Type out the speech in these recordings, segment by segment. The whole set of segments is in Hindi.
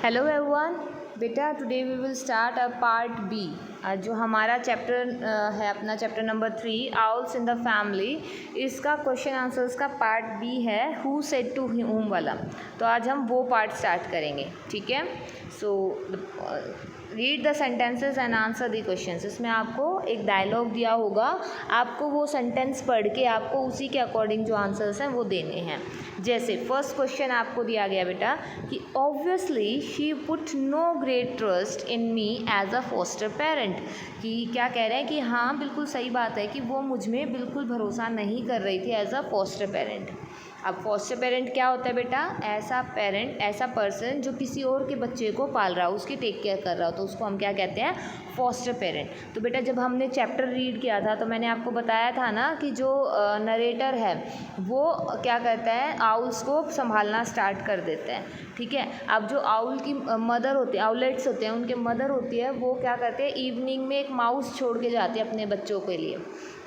हेलो एवरीवन, बेटा today we will start a part B. जो हमारा चैप्टर है अपना chapter number 3 owls in the family, इसका क्वेश्चन आंसर्स का पार्ट बी है हु सेड टू हुम वाला। तो आज हम वो पार्ट स्टार्ट करेंगे, ठीक है। So read the sentences and answer the questions. इसमें आपको एक डायलॉग दिया होगा, आपको वो सेंटेंस पढ़ के आपको उसी के अकॉर्डिंग जो आंसर्स हैं वो देने हैं। जैसे फर्स्ट क्वेश्चन आपको दिया गया बेटा कि obviously she put no great trust in me as a foster parent, कि क्या कह रहे हैं कि हाँ बिल्कुल सही बात है कि वो मुझ में बिल्कुल भरोसा नहीं कर रही थी एज अ फॉस्टर पेरेंट। अब फॉस्टर पेरेंट क्या होता है बेटा? ऐसा पेरेंट, ऐसा पर्सन जो किसी और के बच्चे को पाल रहा हो, उसकी टेक केयर कर रहा हो, तो उसको हम क्या कहते हैं? Foster parent. तो बेटा जब हमने चैप्टर रीड किया था तो मैंने आपको बताया था ना कि जो नरेटर है वो क्या करता है, आउल्स को संभालना स्टार्ट कर देता है, ठीक है। अब जो आउल की मदर होती है, आउलेट्स होते हैं, उनके मदर होती है, वो क्या करते हैं, इवनिंग में एक माउस छोड़ के जाती है अपने बच्चों के लिए।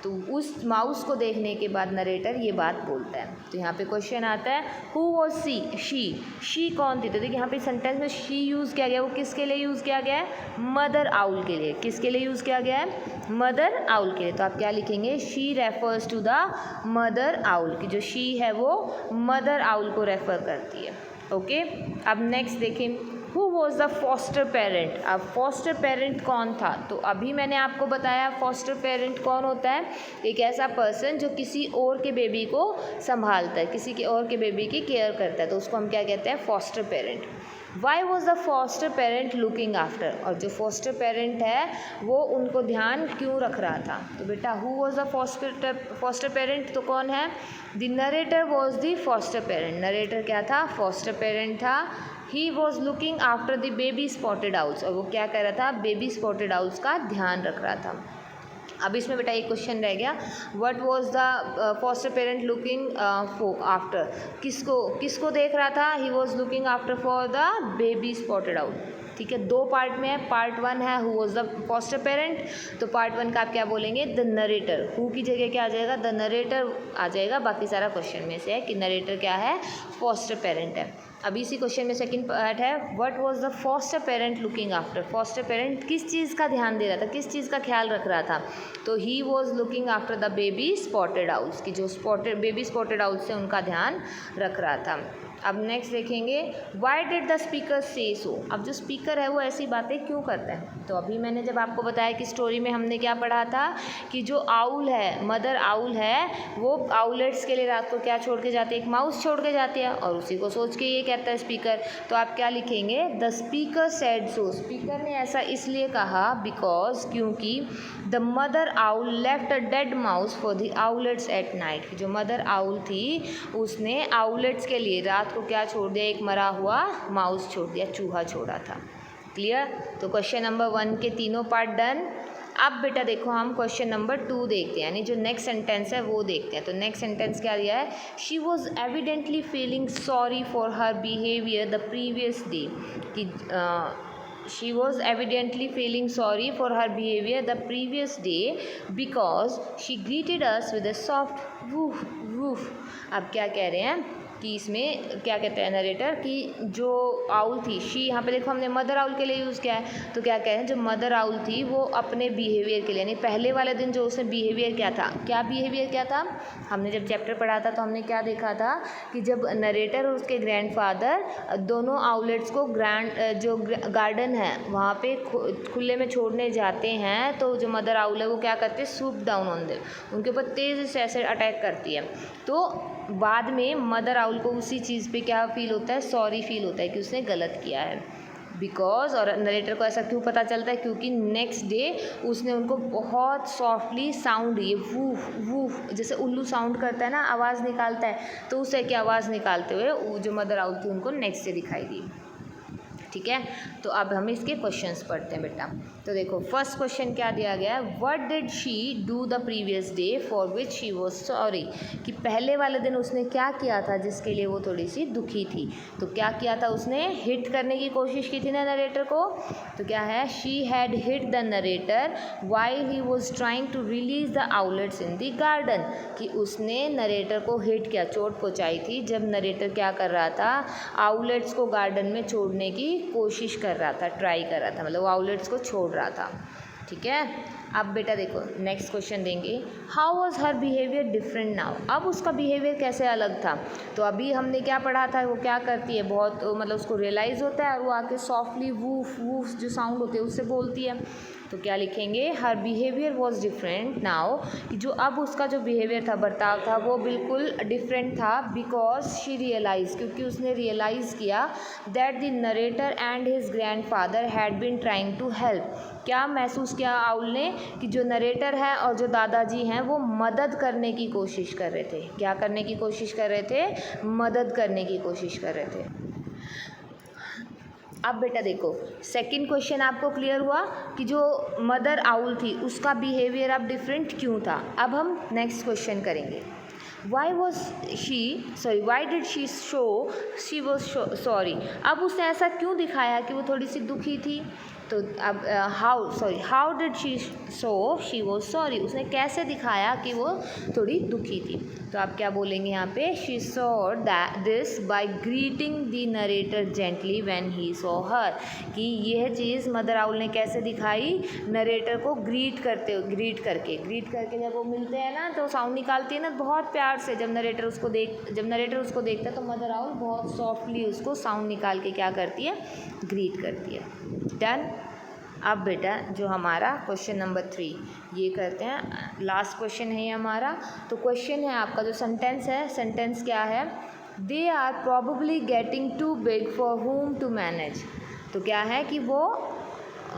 तो उस माउस को देखने के बाद नरेटर ये बात बोलता है। तो यहाँ पे क्वेश्चन आता है हु वॉज शी कौन थी? तो देखिए यहाँ पे सेंटेंस में शी यूज़ किया गया, वो किसके लिए यूज़ किया गया है? मदर आउल के लिए। किसके लिए यूज़ किया गया है? मदर आउल के लिए। तो आप क्या लिखेंगे? She refers to the mother owl, की जो शी है वो मदर आउल को रेफर करती है, ओके। अब नेक्स्ट देखें, who was the foster parent. अब फॉस्टर पेरेंट कौन था? तो अभी मैंने आपको बताया फॉस्टर पेरेंट कौन होता है, एक ऐसा पर्सन जो किसी और के बेबी को संभालता है, किसी के और के बेबी की केयर करता है, तो उसको हम क्या कहते हैं? Foster parent. Why was the foster parent looking after, और जो फॉस्टर पेरेंट है वो उनको ध्यान क्यों रख रहा था? तो बेटा who was the foster parent, तो कौन है? The narrator was the foster parent. Narrator क्या था? फॉस्टर पेरेंट था। He was looking after the baby spotted owls, और वो क्या कर रहा था? बेबी स्पॉटेड आउल्स का ध्यान रख रहा था। अब इसमें बेटा एक क्वेश्चन रह गया, what was the foster parent looking after, किसको देख रहा था? He was looking after for the baby spotted out, ठीक है। दो पार्ट में है, पार्ट 1 है who was the foster parent, तो पार्ट 1 का आप क्या बोलेंगे? The narrator. हु की जगह क्या आ जाएगा? द नरेटर आ जाएगा। बाकी सारा क्वेश्चन में से है कि नरेटर क्या है? फॉस्टर पेरेंट है। अभी इसी क्वेश्चन में सेकंड पार्ट है, what was the foster parent looking after. Foster parent किस चीज़ का ध्यान दे रहा था, किस चीज़ का ख्याल रख रहा था? तो he was looking after the baby spotted owls, की जो बेबी स्पॉटेड आउल्स से उनका ध्यान रख रहा था। अब नेक्स्ट देखेंगे, वाई डिड द स्पीकर से सो। अब जो स्पीकर है वो ऐसी बातें क्यों करता है? तो अभी मैंने जब आपको बताया कि स्टोरी में हमने क्या पढ़ा था कि जो आउल है, मदर आउल है, वो आउलेट्स के लिए रात को क्या छोड़ के जाती है? एक माउस छोड़ के जाती है, और उसी को सोच के ये कहता है स्पीकर। तो आप क्या लिखेंगे? The speaker said so. Speaker ने ऐसा इसलिए कहा बिकॉज, क्योंकि the mother owl left a dead mouse for the owlets at night. जो मदर आउल थी उसने आउलेट्स के लिए रात को क्या छोड़ दिया? एक मरा हुआ माउस छोड़ दिया, चूहा छोड़ा था। क्लियर? तो क्वेश्चन नंबर 1 के तीनों पार्ट डन। अब बेटा देखो हम क्वेश्चन नंबर 2 देखते हैं, यानी जो नेक्स्ट सेंटेंस है वो देखते हैं। तो नेक्स्ट सेंटेंस क्या दिया है? She was evidently feeling sorry for her behaviour the previous day, कि she was evidently feeling sorry for her behavior the previous day because she greeted us with a soft woof woof। अब क्या कह रहे हैं कि इसमें क्या कहते हैं नरेटर कि जो आउल थी, शी यहाँ पे देखो हमने मदर आउल के लिए यूज़ किया है, तो क्या कह रहे हैं? जो मदर आउल थी वो अपने बिहेवियर के लिए, यानी पहले वाले दिन जो उसने बिहेवियर क्या था, क्या बिहेवियर क्या था? हमने जब चैप्टर पढ़ा था तो हमने क्या देखा था कि जब नरेटर और उसके ग्रैंडफादर दोनों आउलेट्स को जो गार्डन है वहाँ पे खुले में छोड़ने जाते हैं, तो जो मदर आउल है वो क्या करते हैं? सूप डाउन ऑन देम, उनके ऊपर तेज़ से ऐसे अटैक करती है। तो बाद में मदर आउल को उसी चीज़ पे क्या फील होता है? सॉरी फील होता है कि उसने गलत किया है। बिकॉज, और नरेटर को ऐसा क्यों पता चलता है? क्योंकि नेक्स्ट डे उसने उनको बहुत सॉफ्टली साउंड, ये वूफ वूफ जैसे उल्लू साउंड करता है ना, आवाज़ निकालता है, तो उससे क्या आवाज़ निकालते हुए जो मदर आउल थी उनको नेक्स्ट डे दिखाई दी, ठीक है। तो अब हम इसके क्वेश्चंस पढ़ते हैं बेटा। तो देखो फर्स्ट क्वेश्चन क्या दिया गया है, what did she do the previous day for which she was sorry, कि पहले वाले दिन उसने क्या किया था जिसके लिए वो थोड़ी सी दुखी थी। तो क्या किया था? उसने हिट करने की कोशिश की थी ना नरेटर को। तो क्या है? She had hit the narrator while he was trying to release the owlets in the garden, कि उसने नरेटर को हिट किया, चोट पहुँचाई थी जब नरेटर क्या कर रहा था? आउलेट्स को गार्डन में छोड़ने की की कोशिश कर रहा था, ट्राई कर रहा था, मतलब वो आउटलेट्स को छोड़ रहा था। ठीक है, अब बेटा देखो नेक्स्ट क्वेश्चन देंगे, how was her behaviour different now. अब उसका बिहेवियर कैसे अलग था। तो अभी हमने क्या पढ़ा था, वो क्या करती है, बहुत मतलब उसको रियलाइज़ होता है और वो आके सॉफ्टली वूफ वूफ जो साउंड होते हैं उससे बोलती है। तो क्या लिखेंगे, हर बिहेवियर वॉज डिफरेंट नाउ, कि जो अब उसका जो बिहेवियर था, बर्ताव था, वो बिल्कुल डिफरेंट था, बिकॉज शी रियलाइज, क्योंकि उसने रियलाइज़ किया that the narrator and his grandfather had been trying to help. क्या महसूस किया आउल ने, कि जो नरेटर है और जो दादाजी हैं वो मदद करने की कोशिश कर रहे थे। क्या करने की कोशिश कर रहे थे, मदद करने की कोशिश कर रहे थे। अब बेटा देखो सेकंड क्वेश्चन आपको क्लियर हुआ कि जो मदर आउल थी उसका बिहेवियर अब डिफरेंट क्यों था। अब हम नेक्स्ट क्वेश्चन करेंगे, why did she show she was sorry. अब उसने ऐसा क्यों दिखाया कि वो थोड़ी सी दुखी थी। तो अब how did she show she was sorry, उसने कैसे दिखाया कि वो थोड़ी दुखी थी। तो आप क्या बोलेंगे यहाँ पे, she saw this by greeting the narrator gently when he saw her, कि यह चीज़ मदर आउल ने कैसे दिखाई, नरेटर को ग्रीट करके जब वो मिलते हैं ना तो साउंड निकालती है ना बहुत प्यार से। जब नरेटर उसको देखता है तो मदर आउल बहुत सॉफ्टली उसको साउंड निकाल के क्या करती है, ग्रीट करती है। डन। अब बेटा जो हमारा क्वेश्चन नंबर 3 ये करते हैं, लास्ट क्वेश्चन है ये हमारा। तो क्वेश्चन है आपका जो सेंटेंस है, सेंटेंस क्या है, they are probably getting too big for home to manage. तो क्या है कि वो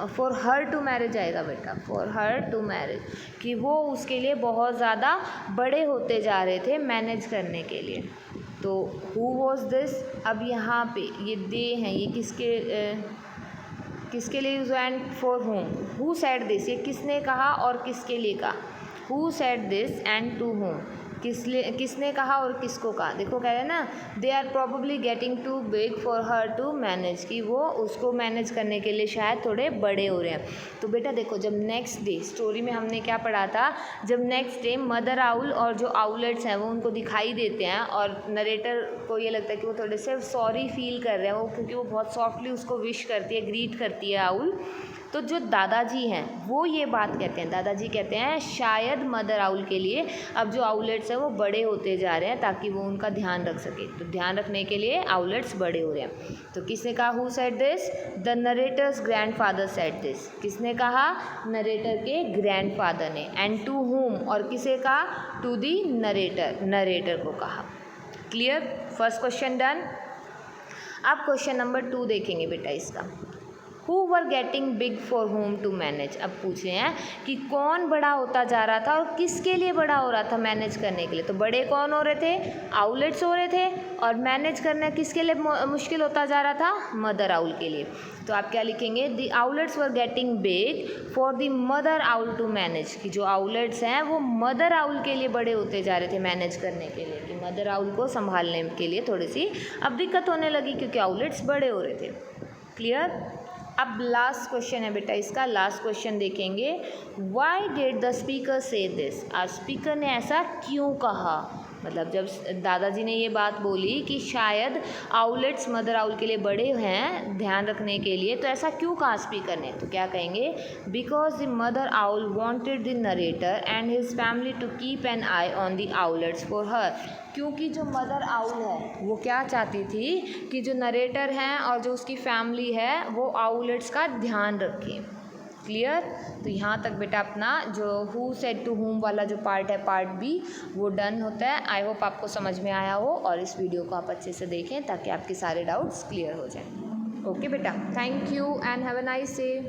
फॉर हर टू मैरिज आएगा बेटा, फॉर हर टू मैरिज, कि वो उसके लिए बहुत ज़्यादा बड़े होते जा रहे थे मैनेज करने के लिए। तो हु वॉज दिस, अब यहाँ पे ये दे हैं, ये किसके लिए use and for home, who said this, ये किसने कहा और किसके लिए कहा, who said this and to home, किसने कहा और किसको कहा। देखो कह रहे हैं ना, they are probably getting too big for her to manage, कि वो उसको मैनेज करने के लिए शायद थोड़े बड़े हो रहे हैं। तो बेटा देखो जब नेक्स्ट डे स्टोरी में हमने क्या पढ़ा था, जब नेक्स्ट डे मदर आउल और जो आउलेट्स हैं वो उनको दिखाई देते हैं और नरेटर को ये लगता है कि वो थोड़े से सॉरी फील कर रहे हैं, वो क्योंकि वो बहुत सॉफ्टली उसको विश करती है, ग्रीट करती है आउल। तो जो दादाजी हैं वो ये बात कहते हैं, दादाजी कहते हैं शायद मदर आउल के लिए अब जो आउलेट्स हैं वो बड़े होते जा रहे हैं ताकि वो उनका ध्यान रख सके। तो ध्यान रखने के लिए आउलेट्स बड़े हो रहे हैं। तो किसने कहा, who said this, the narrator's grandfather said this, किसने कहा, नरेटर के ग्रैंडफादर ने। एंड टू हुम, और किसे कहा, टू दी नरेटर, नरेटर को कहा। Clear, first question done. अब क्वेश्चन नंबर 2 देखेंगे बेटा इसका, who were getting big for home to manage. अब पूछ रहे हैं कि कौन बड़ा होता जा रहा था और किसके लिए बड़ा हो रहा था मैनेज करने के लिए। तो बड़े कौन हो रहे थे, आउलेट्स हो रहे थे, और मैनेज करना किसके लिए मुश्किल होता जा रहा था, मदर आउल के लिए। तो आप क्या लिखेंगे, the owlets were getting big for the mother owl to manage, कि जो आउलेट्स हैं वो मदर आउल के लिए बड़े होते जा रहे थे मैनेज करने के लिए, कि मदर आउल को संभालने के लिए थोड़ी सी अब दिक्कत होने लगी क्योंकि आउलेट्स बड़े हो रहे थे। क्लियर। अब लास्ट क्वेश्चन है बेटा इसका, लास्ट क्वेश्चन देखेंगे, वाई डिड द स्पीकर से दिस। आज स्पीकर ने ऐसा क्यों कहा, मतलब जब दादाजी ने ये बात बोली कि शायद आउलेट्स मदर आउल के लिए बड़े हैं ध्यान रखने के लिए, तो ऐसा क्यों कहा स्पीकर ने। तो क्या कहेंगे, because the mother owl wanted the narrator and his family to keep an eye on the owlets for her, क्योंकि जो मदर आउल है वो क्या चाहती थी कि जो नरेटर हैं और जो उसकी फैमिली है वो आउलेट्स का ध्यान रखें। क्लियर। तो यहाँ तक बेटा अपना जो हु सेड टू हुम वाला जो पार्ट है पार्ट बी वो डन होता है। आई होप आपको समझ में आया हो और इस वीडियो को आप अच्छे से देखें ताकि आपके सारे डाउट्स क्लियर हो जाएं। ओके बेटा, thank you and have a nice day.